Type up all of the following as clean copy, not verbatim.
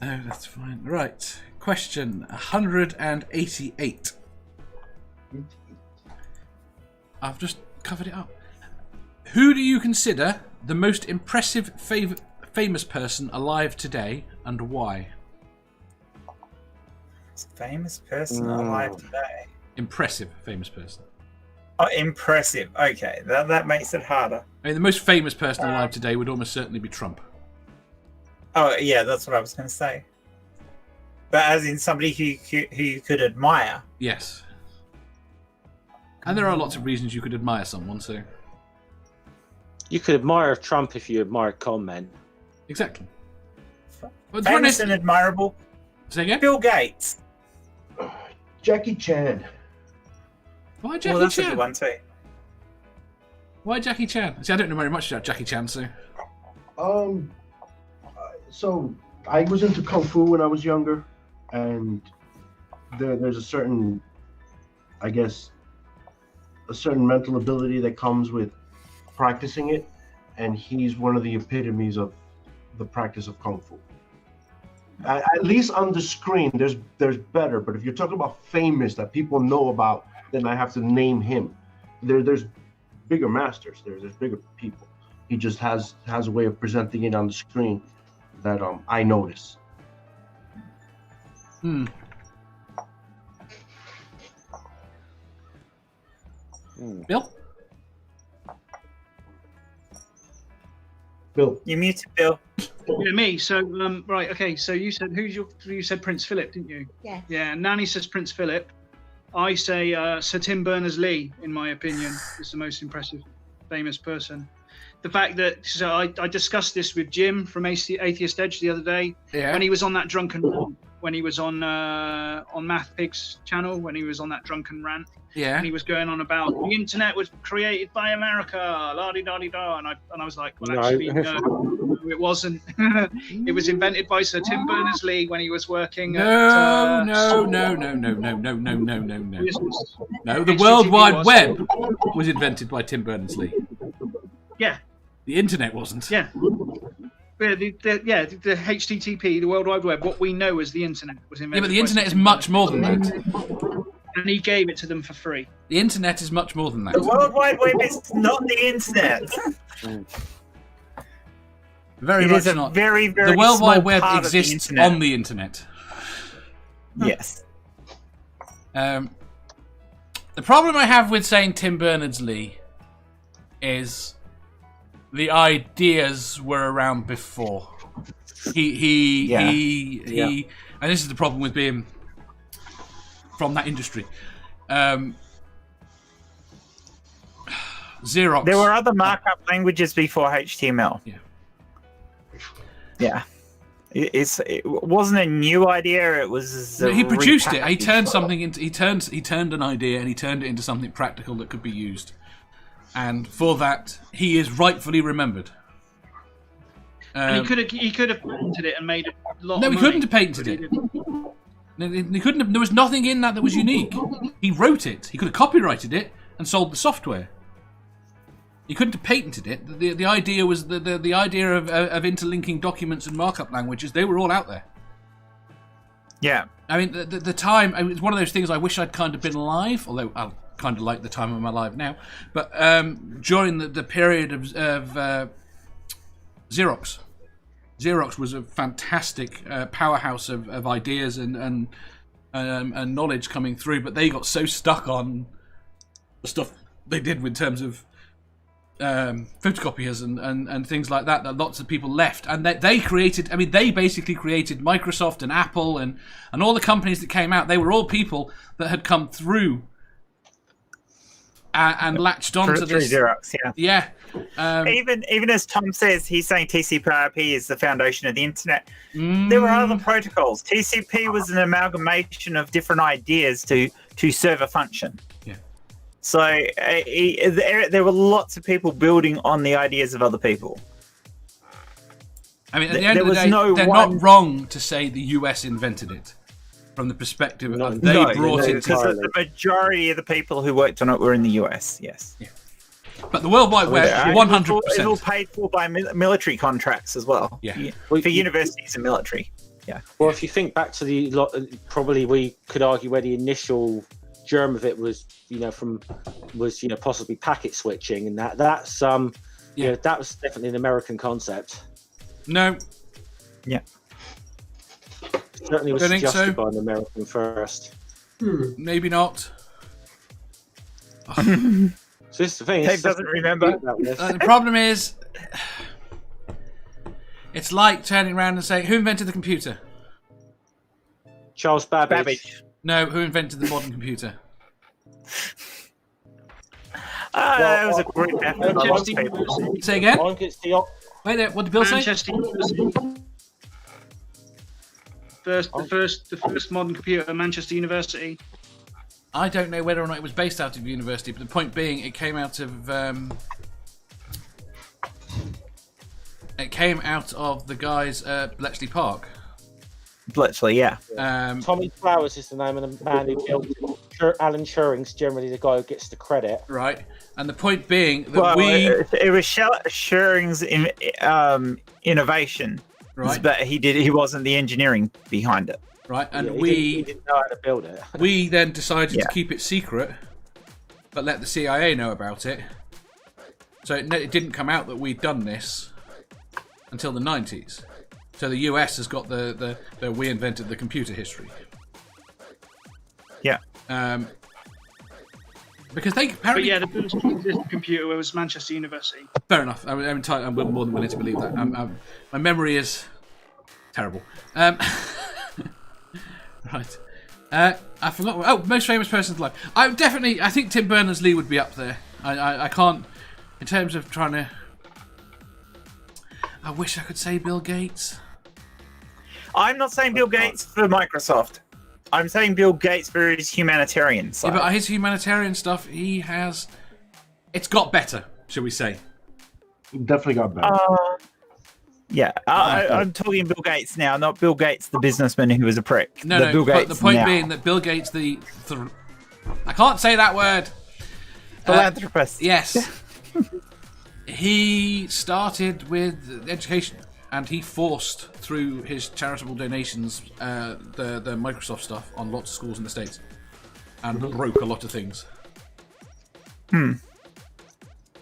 Oh, that's fine. Right. Question 188. I've just covered it up. Who do you consider the most impressive famous person alive today, and why? Famous person alive today. Impressive famous person. Oh, impressive. Okay, that makes it harder. I mean, the most famous person alive today would almost certainly be Trump. Oh, yeah, that's what I was going to say. But as in somebody who you could admire. Yes. And there are lots of reasons you could admire someone, so... You could admire Trump if you admire con men. Exactly. Famous and admirable. Say again? Bill Gates. Jackie Chan. Why Jackie Well, that's Chan? a good one too. Why Jackie Chan? See, I don't know very much about Jackie Chan, so... So I was into Kung Fu when I was younger, and there's a certain, I guess, a certain mental ability that comes with practicing it, and he's one of the epitomes of the practice of Kung Fu. At least on the screen, there's better, but if you're talking about famous that people know about, then I have to name him. There's bigger masters. There's bigger people. He just has a way of presenting it on the screen that I notice. Bill? Bill. You muted Bill. Yeah, me. So, right, okay. So you said Prince Philip, didn't you? Yeah. Yeah. Nanny says Prince Philip. I say Sir Tim Berners-Lee, in my opinion, is the most impressive, famous person. The fact that I discussed this with Jim from Atheist Edge the other day when he was on that drunken rant, when he was on Math Pig's channel, when he was on that drunken rant. Yeah. And he was going on about the internet was created by America, la di da di da, and I was like, well, actually, no, it wasn't. It was invented by Sir Tim Berners-Lee when he was working. No. No, the World Wide Web was invented by Tim Berners-Lee. Yeah. The internet wasn't. Yeah. The HTTP, the World Wide Web, what we know as the internet, was invented. Yeah, but the internet is much more than that. And he gave it to them for free. The internet is much more than that. The World Wide Web is not the internet. Very It much is a not. very, very the World Wide small Web part of the exists internet. on the internet. Yes. The problem I have with saying Tim Berners-Lee is the ideas were around before. He and this is the problem with being from that industry. Xerox. There were other markup languages before HTML. Yeah. Yeah. It wasn't a new idea. It was. He produced it. He turned something into. He turned an idea and he turned it into something practical that could be used. And for that, he is rightfully remembered. And he could have patented it and made it a lot. No, of he money, couldn't have patented it. but He couldn't have. There was nothing in that was unique. He wrote it. He could have copyrighted it and sold the software. He couldn't have patented it. The idea was the idea of interlinking documents and markup languages. They were all out there. Yeah. I mean, the time. I mean, it's one of those things. I wish I'd kind of been alive, although I kind of like the time of my life now. But during the period of Xerox. Xerox was a fantastic powerhouse of ideas and knowledge coming through, but they got so stuck on the stuff they did in terms of photocopiers and things like that lots of people left, and they created. I mean, they basically created Microsoft and Apple and all the companies that came out. They were all people that had come through and latched onto this. Xerox, yeah. Yeah. Even as Tom says, he's saying TCP/IP is the foundation of the internet. There were other protocols. TCP was an amalgamation of different ideas to serve a function. Yeah. So there were lots of people building on the ideas of other people. I mean, at the end of the day, they're not wrong to say the US invented it. From the perspective of they brought it because to the majority of the people who worked on it were in the US, yes. Yeah. But the World Wide Web, 100%. It was all paid for by military contracts as well. Yeah. For universities and military. Well, if you think back to probably we could argue where the initial germ of it was, possibly packet switching, and that's that was definitely an American concept. No. Yeah. Certainly was Don't think suggested so. by an American first. Maybe not. So this is the thing. Dave doesn't remember. The problem is, it's like turning around and saying, who invented the computer? Charles Babbage. No, who invented the modern computer? That was a great effort by most people. Say again? I think it's the Wait there, what did Bill say? Manchester University. The first modern computer at Manchester University. I don't know whether or not it was based out of university, but the point being, it came out of the guys at Bletchley Park. Bletchley, yeah. Tommy Flowers is the name of the man who built it. Alan Turing's generally the guy who gets the credit. Right. And the point being that it was Turing's innovation, right, but he wasn't the engineering behind it. Right, and he didn't know how to build it. We then decided to keep it secret, but let the CIA know about it. So it didn't come out that we'd done this until the 90s. So the US has got the we invented the computer history. Yeah. Because they apparently... But yeah, the first existing computer was Manchester University. Fair enough. I'm more than willing to believe that. My memory is terrible. Right. I forgot. Oh, most famous person alive. I think Tim Berners-Lee would be up there. I can't, in terms of trying to. I wish I could say Bill Gates. I'm not saying Bill Gates for Microsoft. I'm saying Bill Gates for his humanitarian side. Yeah, but his humanitarian stuff, it's got better, shall we say? Definitely got better. Yeah, I'm talking Bill Gates now, not Bill Gates, the businessman who was a prick. No. Bill Gates the point now. being that Bill Gates, I can't say that word. Philanthropist. Yes. He started with education, and he forced through his charitable donations the Microsoft stuff on lots of schools in the States, and broke a lot of things.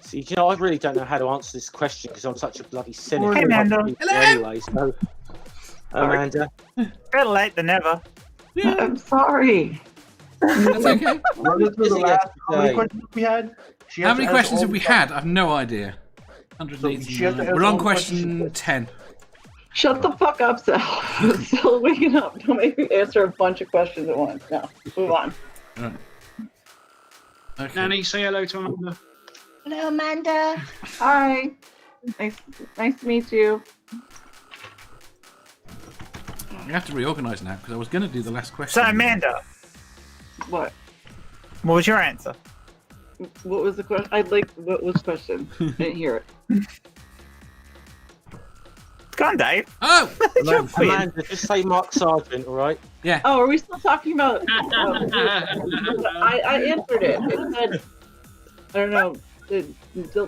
See, I really don't know how to answer this question because I'm such a bloody cynic. Hey, Amanda. Hello. Anyway, so, Amanda. Better late than never. Yeah, I'm sorry. that's okay. Run us through the last, how many questions we had? How many questions have we had? I've no idea. 189. We're on question 10. Shut the fuck up, Sal. I'm still waking up. Don't make me answer a bunch of questions at once. No, move on. Right. Okay. Nanny, say hello to Amanda. Hello, Amanda. Hi. Nice to meet you. I have to reorganise now because I was going to do the last question. So, Amanda, What? what was your answer? What was the question? What was the question? I didn't hear it. Go on, Dave. Oh! Amanda, just say Mark Sargent, all right? Yeah. Oh, are we still talking about? I answered it. It said, I don't know,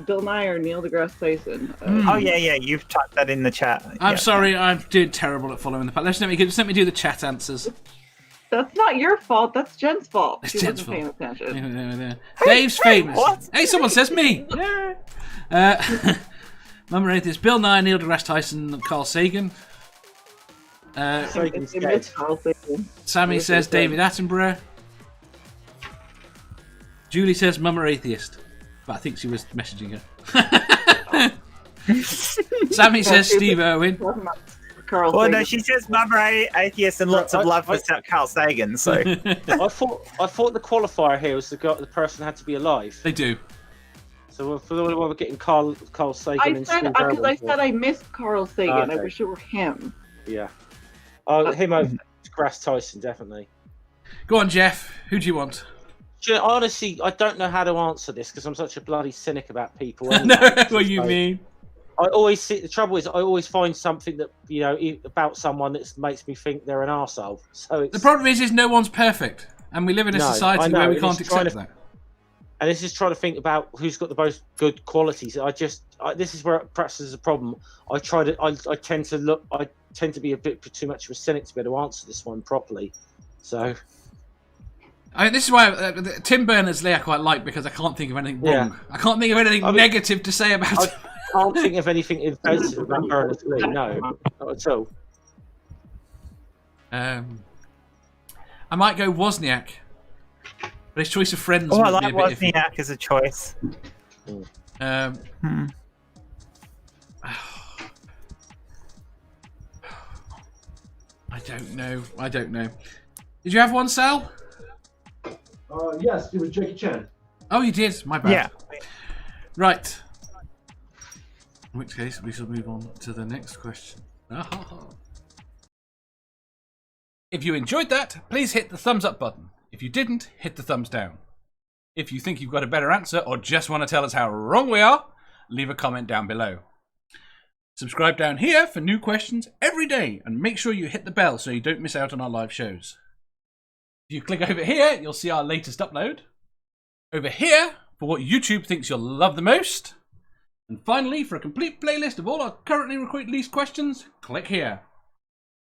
Bill Nye or Neil deGrasse Tyson. Oh, yeah, you've typed that in the chat. I'm Yeah. sorry, I'm doing terrible at following the path. Let me do the chat answers. That's not your fault. That's Jen's fault. It's She Jen's wasn't paying attention. Dave's famous. what? Hey, someone says me. Mum Wraith is Bill Nye, Neil deGrasse Tyson, Carl Sagan. Sagan's They dead. missed Carl Sagan. Sammy says David Attenborough. Julie says Mum Atheist. But I think she was messaging her. Sammy says Steve Irwin. Carl Well, Sagan. no, she says Mother Atheist and lots of love for Carl Sagan, so... I thought the qualifier here was the person had to be alive. They do. So for the one we're getting Carl Sagan I and said Steve because Irwin I for. said I missed Carl Sagan. I Okay. wish it were him. Yeah. Oh, him over Grass Tyson, definitely. Go on, Jeff. Who do you want? Honestly, I don't know how to answer this because I'm such a bloody cynic about people. I Anyway. know what you mean. I always see the trouble is I always find something that about someone that makes me think they're an arsehole. So it's, The problem is no one's perfect, and we live in a No, society I know, where we and can't it's trying accept that. And this is trying to think about who's got the most good qualities. This is where perhaps there's a problem. I tend to be a bit too much of a cynic to be able to answer this one properly. So, I mean, this is why Tim Berners-Lee I quite like, because I can't think of anything wrong. Yeah. I can't think of anything negative to say about I it. can't think of anything offensive about Berners-Lee. No, not at all. I might go Wozniak, but his choice of friends Oh, I might like be a bit iffy. Wozniak as a choice. I don't know. Did you have one, Sal? Yes, it was Jackie Chan. Oh, you did. My bad. Yeah. Right. In which case, we shall move on to the next question. If you enjoyed that, please hit the thumbs up button. If you didn't, hit the thumbs down. If you think you've got a better answer or just want to tell us how wrong we are, leave a comment down below. Subscribe down here for new questions every day, and make sure you hit the bell so you don't miss out on our live shows. If you click over here, you'll see our latest upload. Over here, for what YouTube thinks you'll love the most. And finally, for a complete playlist of all our currently released questions, click here.